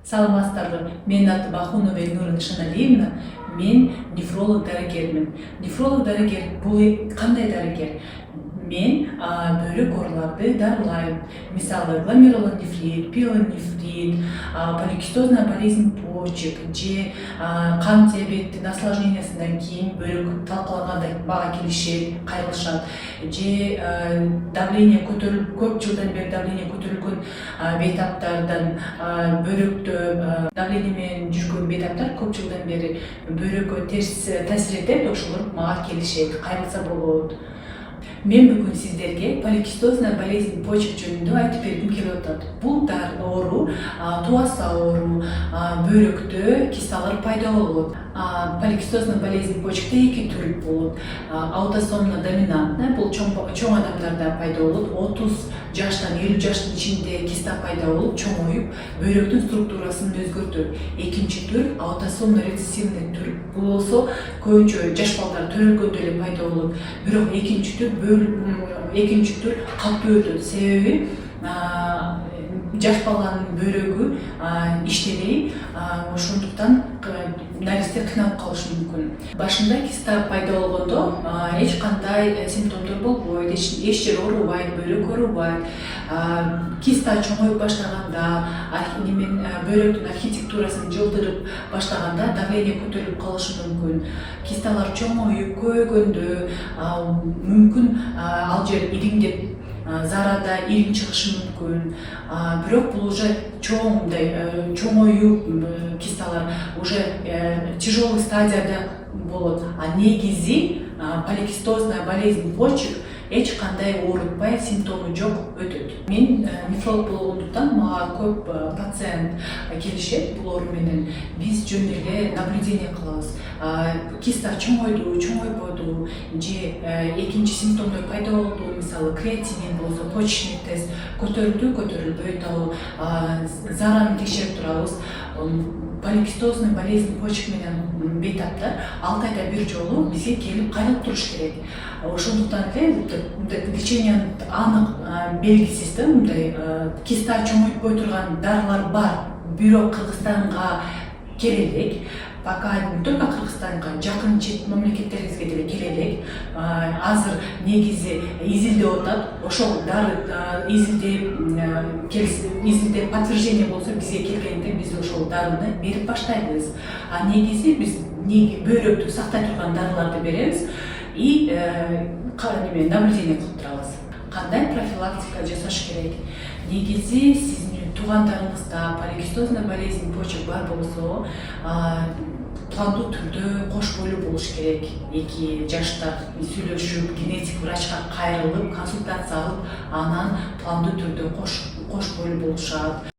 Саламатсыздарбы, менин аты Бахунова Эльнура Нишаналиевна, мен нефролог дарыгермин. Нефролог дарыгер бул кандай дарыгер? Мен бөйрөк ооруларды дарылайм. Мисалы гломерулонефрит, пиелонефрит, поликистозная болезнь почек же кан диабеттин осложнениясынан кийин бөйрөк талкалаганда бага келишет, кайрылышат. Же давление көтөрүлүп, көп жылдан бери давление көтөрүлгөн бейтаптардан бөйрөктө давление менен жүргөн бейтаптар көп жылдан бери бөйрөккө терс таасир этет, ошолор мага келишет, кайрылса болот. Мен бүгүн сиздерге поликистозная болезнь почек жөнүндө айтып бергим келип атат. Бул оору, тубаса оору, бөйрөктө кисталар пайда болот. Поликистозная болезнь почекте эки түр болот. Аутосомно доминантный, бул чоң адамдарда пайда болот. 30 жаштан 50 жаштын ичинде киста пайда болуп, чоңоюп, бөйрөктүн структурасын өзгөртөт. Экинчи түр аутосомно рецессивный түр. Бул болсо көбүнчө жаш балдар төрөлгөндө эле пайда болот. Бирок экинчи түр катуу өтөт. Себеби жаш баланын бөйрөгү иштебей, ошондуктан наристер кыйналып калышы мүмкүн. Башында киста пайда болгондо эч кандай симптомдор болбойт, эч жер оорубайт, бөйрөк оорубайт. Киста чоңоюп баштаганда, бөйрөктүн архитектурасын жылдырып баштаганда давление көтөрүлүп калышы мүмкүн. Кисталар чоңоюп, көбөйгөндө мүмкүн ал жер ириңдеп, зарада ириң чыгышы мүмкүн. Бирок бул уже чоңоюп кисталар уже тяжелый стадияда болот. Негизи поликистозная болезнь почек эч кандай оорутпай, симптому жок өтөт. Мен нефролог болгондуктан мага көп пациент келишет бул оору менен. Биз жөн эле наблюдение кылабыз. Киста чоңойду, чоңойбоду, же экинчи симптомдор пайда болду, мисалы креатинин болсо, почечный тест көтөрүлдү, көтөрүлбөй атабы, зараны текшерип турабыз. Поликистозный болезнь почек менен бейтаптар 6 айда бир жолу бизге келип кайрылып туруш керек. Ошондуктан эле лечениянын анык белгисиз да, мындай киста чоңойтпой турган дарылар бар. Бирок Кыргызстанга келе элек, пока не только Кыргызстанга, жакын чет мамлекеттерибизге деле келе элек. Азыр негизи изилдеп атат. Ошол дары изилдеп подтверждение болсо бизге келгенде биз ошол дарыны берип баштайбыз. Негизи биз бөйрөктү сактай турган дарыларды беребиз и наблюдение кылып турабыз. Кандай профилактика жасаш керек? Негизи сиздин туугандарыңызда поликистозная болезнь почек бар болсо, пландуу түрдө кош бойлуу болуш керек. Эки жаштар сүйлөшүп, генетик врачка кайрылып, консультация алып, анан пландуу түрдө кош бойлуу болушат.